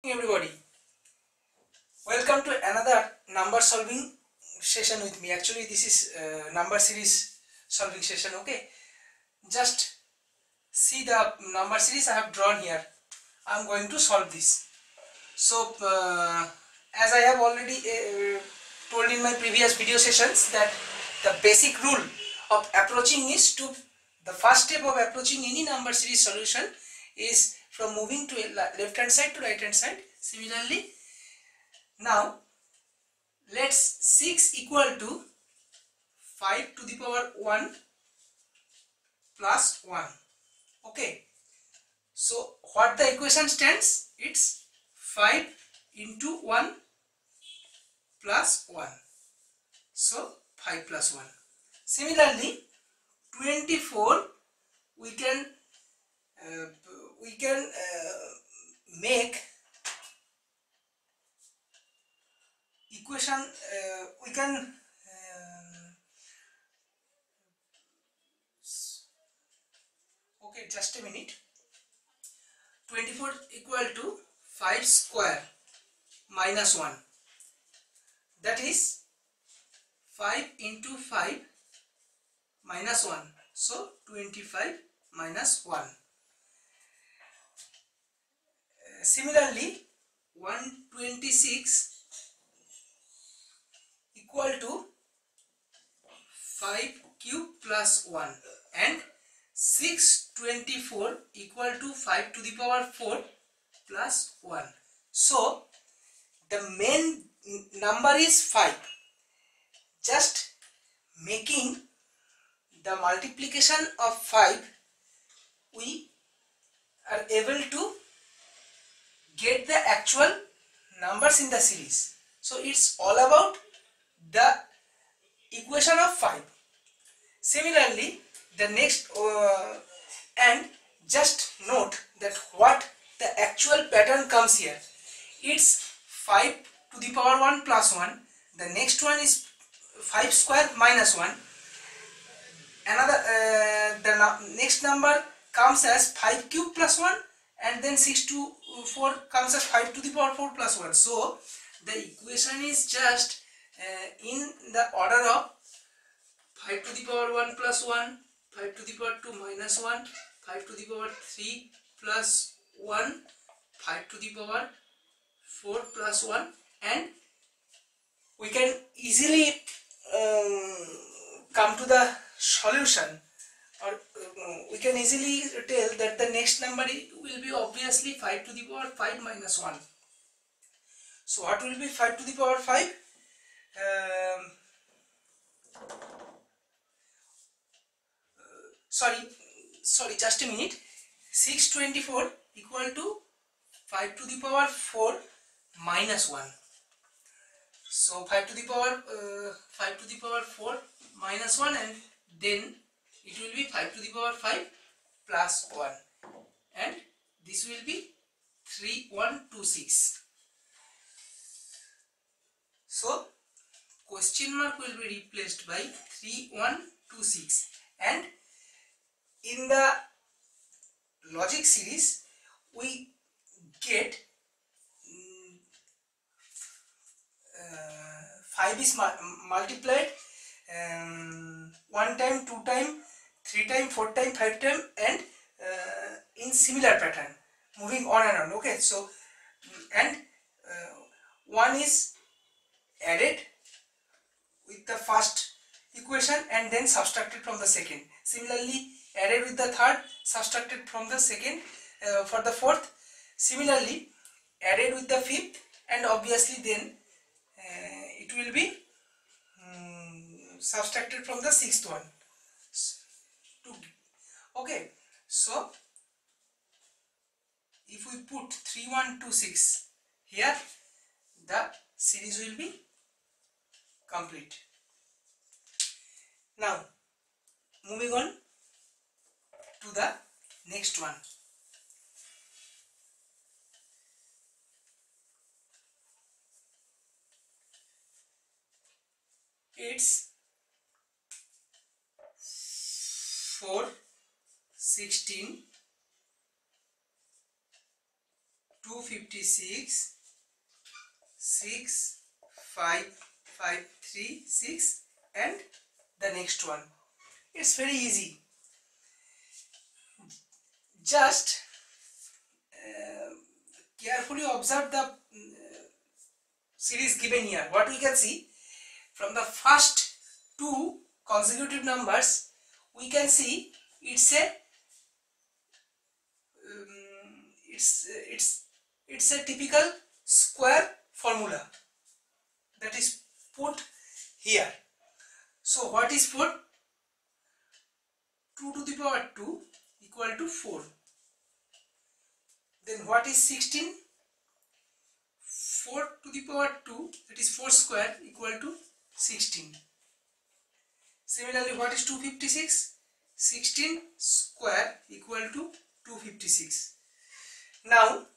Everybody, welcome to another number solving session with me. Actually this is number series solving session. Okay, just see the number series I have drawn here. I am going to solve this. So as I have already told in my previous video sessions that the basic rule of approaching is to the first step of approaching any number series solution is from moving to left hand side to right hand side. Similarly, now let's 6 equal to 5 to the power 1 plus 1. Okay, so what the equation stands? It's 5 into 1 plus 1. So 5 plus 1. Similarly, 24 we can make equation okay, just a minute. 24 equal to 5 square minus 1, that is 5 into 5 minus 1, so 25 minus 1. Similarly, 126 equal to 5 cube plus 1 and 624 equal to 5 to the power 4 plus 1. So the main number is 5. Just making the multiplication of 5, we are able to get the actual numbers in the series. So it's all about the equation of 5. Similarly, the next and just note that what the actual pattern comes here. It's 5 to the power 1 plus 1. The next one is 5 square minus 1. Another the next number comes as 5 cube plus 1, and then 6 to 4 comes as 5 to the power 4 plus 1. So the equation is just in the order of 5 to the power 1 plus 1, 5 to the power 2 minus 1, 5 to the power 3 plus 1, 5 to the power 4 plus 1, and we can easily come to the solution, or we can easily tell that the next number will be obviously 5 to the power 5 minus 1. So what will be 5 to the power 5? Sorry, just a minute. 624 equal to 5 to the power 4 minus 1. So 5 to the power 4 minus 1, and then it will be 5 to the power 5 plus 1, and this will be 3126. So question mark will be replaced by 3126, and in the logic series we get 5 is multiplied 1 time, 2 time, 3 time, 4 time, 5 time, and in similar pattern moving on and on. Okay, so and 1 is added with the first equation and then subtracted from the second. Similarly, added with the third, subtracted from the second for the fourth. Similarly, added with the fifth, and obviously then it will be subtracted from the sixth one. Okay, so if we put 3126 here, the series will be complete. Now moving on to the next one. It's 4, 16, 256, 6, 5, 5, 3, 6, and the next one. It's very easy. Just carefully observe the series given here. What we can see from the first two consecutive numbers, we can see it's a it's a typical square formula that is put here. So what is put? 2 to the power 2 equal to 4. Then what is 16? 4 to the power 2, that is 4 square, equal to 16. Similarly, what is 256? 16 square equal to 256. Now,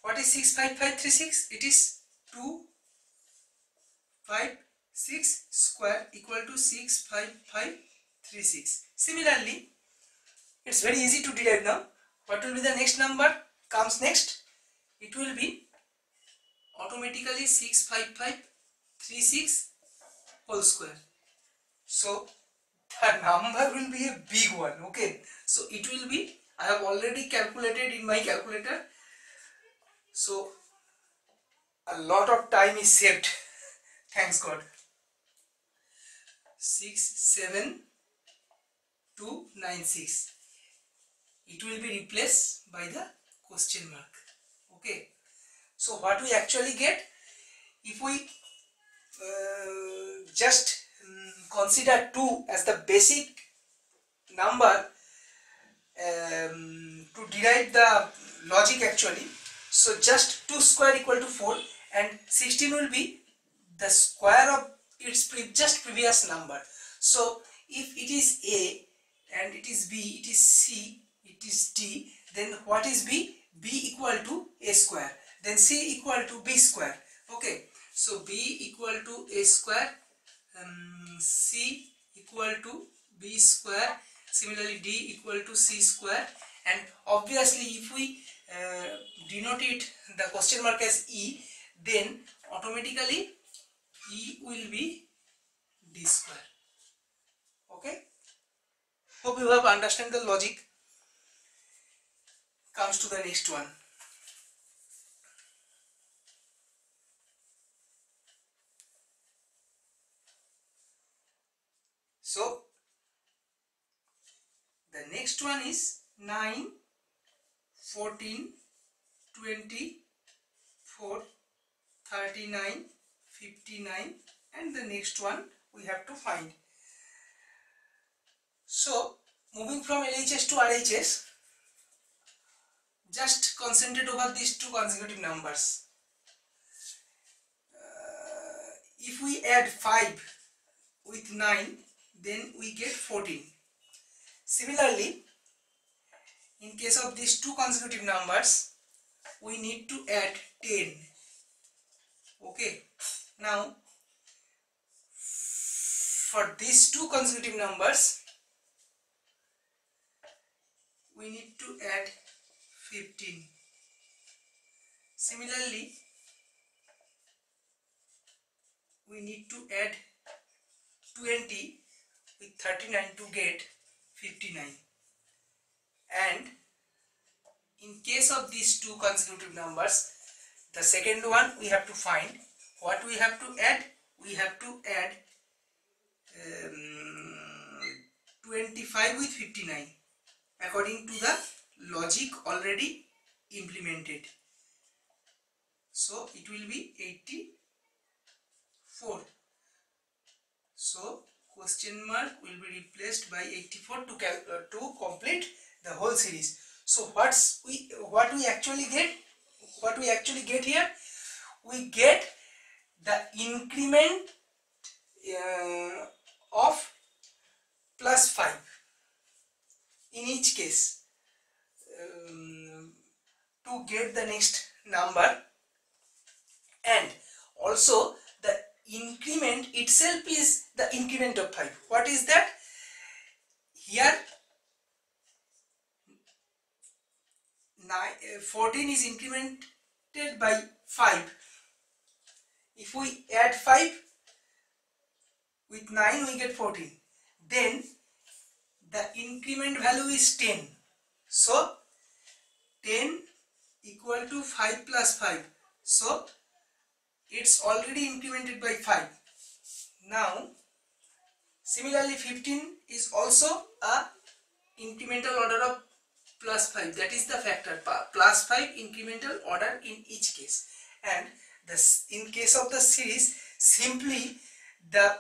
what is 65536? It is 256 square equal to 65536. Similarly, it's very easy to derive now. What will be the next number comes next? It will be automatically 65536 whole square. So the number will be a big one. Okay, so it will be, I have already calculated in my calculator, so a lot of time is saved. Thanks God. 67296. It will be replaced by the question mark. Okay, so what we actually get, if we just consider 2 as the basic number to derive the logic actually, so just 2 square equal to 4 and 16 will be the square of its just previous number. So if it is A and it is B, it is C, it is D, then what is B? B equal to A square, then C equal to B square. Okay, so B equal to A square, C equal to B square, similarly D equal to C square, and obviously if we denote it the question mark as E, then automatically E will be D square. Okay, hope you have understand the logic. Comes to the next one. So the next one is 9, 14, 24, 39, 59, and the next one we have to find. So moving from LHS to RHS, just concentrate over these two consecutive numbers. If we add 5 with 9, then we get 14. Similarly, in case of these two consecutive numbers, we need to add 10. Okay, now for these two consecutive numbers, we need to add 15. Similarly, we need to add 20 with 39 to get 59. And in case of these two consecutive numbers, the second one we have to find. What we have to add? We have to add 25 with 59 according to the logic already implemented. So it will be 84. So question mark will be replaced by 84 to complete the whole series. So what we actually get? What we actually get here? We get the increment of plus 5 in each case to get the next number, and also the increment itself is the increment of 5. What is that? Here 14 is incremented by 5. If we add 5 with 9, we get 14. Then the increment value is 10. So 10 equal to 5 plus 5. So it's already incremented by 5. Now similarly 15 is also a incremental order of plus 5. That is the factor plus 5 incremental order in each case. And in case of the series, simply the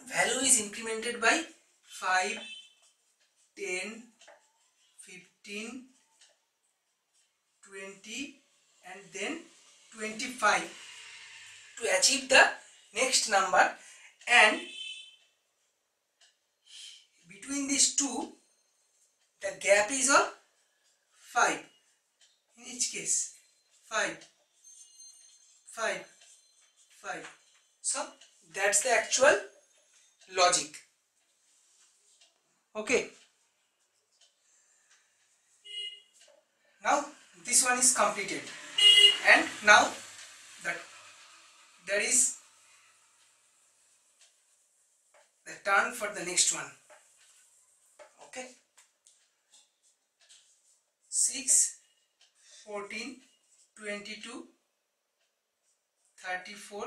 value is incremented by 5, 10, 15, 20 and then 25 to achieve the next number, and between these two the gap is of 5 in each case. 5, 5, 5. So that's the actual logic. Okay. Now this one is completed, and now there is the turn for the next one. Okay. 6, 14, 22, 34,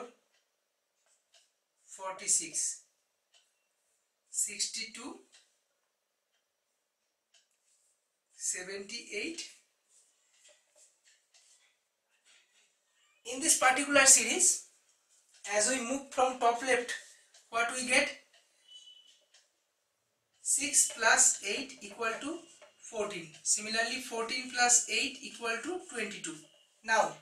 46, 62, 78. In this particular series, as we move from top left, what we get? 6 plus 8 equal to 14. Similarly 14 plus 8 equal to 22. Now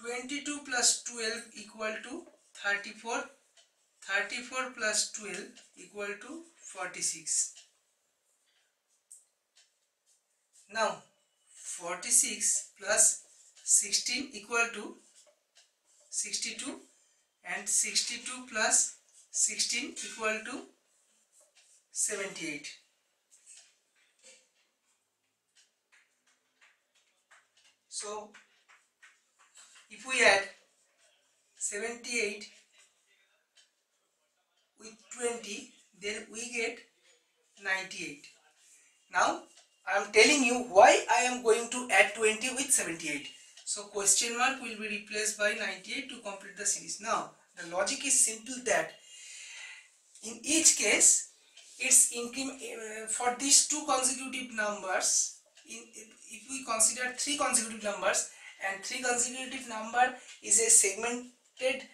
22 plus 12 equal to 34. 34 plus 12 equal to 46. Now 46 plus 16 equal to 62, and 62 plus 16 equal to 78. So if we add 78 with 20, then we get 98. Now I am telling you why I am going to add 20 with 78. So question mark will be replaced by 98 to complete the series. Now the logic is simple, that in each case it's for these two consecutive numbers. If we consider three consecutive numbers, and three consecutive number is a segmented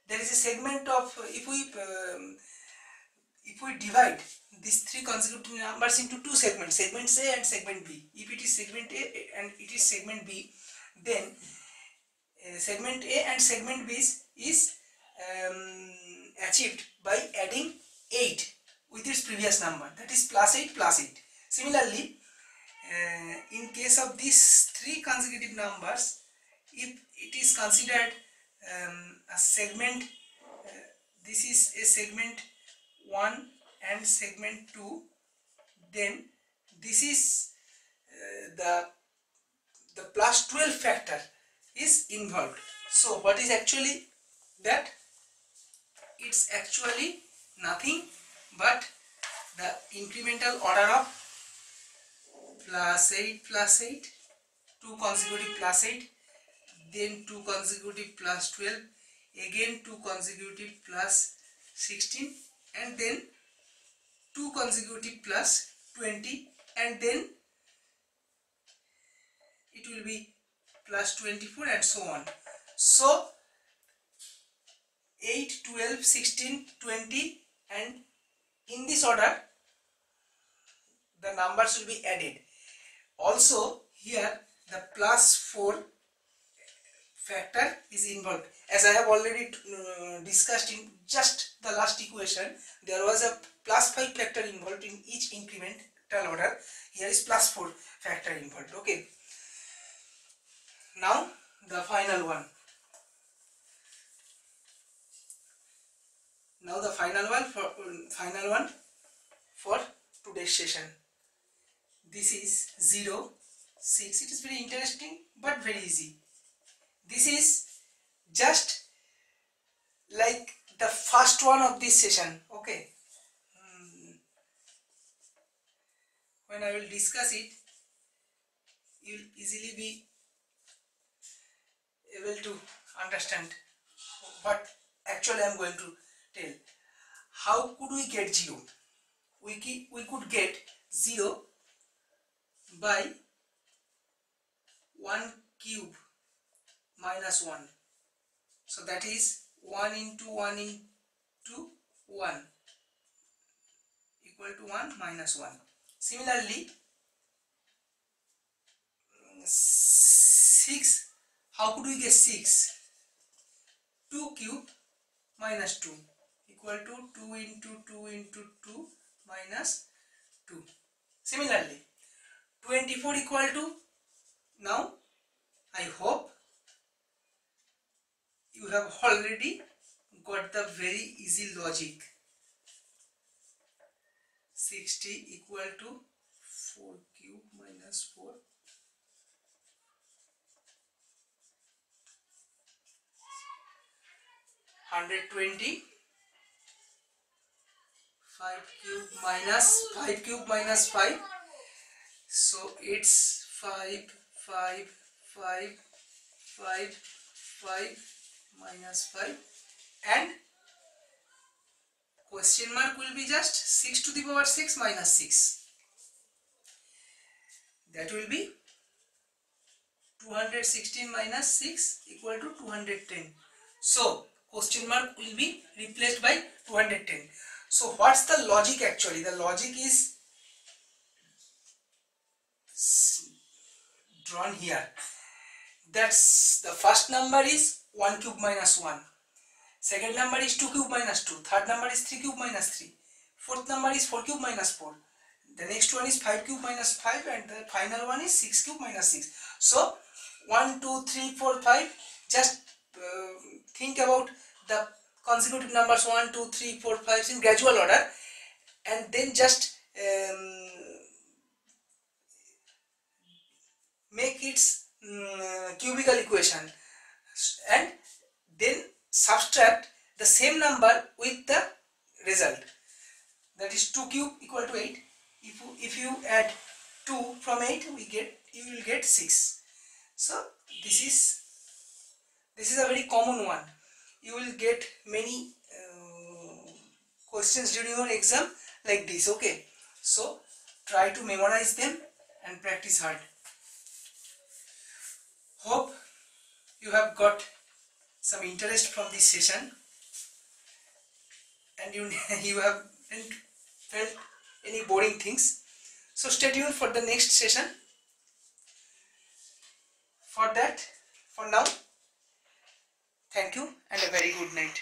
there is a segment of, if we divide these three consecutive numbers into two segments, segment A and segment B. If it is segment A and it is segment B, then segment A and segment B is achieved by adding 8 with its previous number, that is plus 8 plus 8. Similarly, in case of these three consecutive numbers, if it is considered a segment, this is a segment 1 and segment 2, then this is the plus 12 factor is involved. So what is actually that? It's actually nothing but the incremental order of plus 8 plus 8, 2 consecutive plus 8, then 2 consecutive plus 12, again 2 consecutive plus 16, and then 2 consecutive plus 20, and then it will be plus 24 and so on. So 8, 12, 16, 20, and in this order the numbers will be added. Also here the plus 4 factor is involved. As I have already discussed in just the last equation, there was a plus 5 factor involved in each incremental order. Here is plus 4 factor involved. Okay. Now the final one. Now the final one for today's session. This is 0, 6. It is very interesting but very easy. This is just like the first one of this session. Okay. When I will discuss it, you will easily be able to understand what actually I am going to tell. How could we get 0? We could get 0 by 1 cube minus 1. So that is 1 into 1 into 1 equal to 1 minus 1. Similarly, 6, how could we get 6? 2 cube minus 2 equal to 2 into 2 into 2 minus 2. Similarly, 24 equal to, now I hope you have already got the very easy logic. 60 equal to 4 cube minus 4. 120. 5 cube minus 5. So it's 5 minus 5, and question mark will be just 6 to the power 6 minus 6. That will be 216 minus 6 equal to 210. So question mark will be replaced by 210. So what's the logic actually? The logic is drawn here. That's the first number is 1 cube minus 1. Second number is 2 cube minus 2. Third number is 3 cube minus 3. Fourth number is 4 cube minus 4. The next one is 5 cube minus 5, and the final one is 6 cube minus 6. So 1, 2, 3, 4, 5. Just think about the consecutive numbers 1, 2, 3, 4, 5 in gradual order, and then just make its cubical equation, and then subtract the same number with the result. That is 2 cube equal to 8. If you add 2 from 8, you will get 6. So this is a very common one. You will get many questions during your exam like this. Okay, so try to memorize them and practice hard. Hope you have got some interest from this session, and you haven't felt any boring things. So stay tuned for the next session. For now, thank you and a very good night.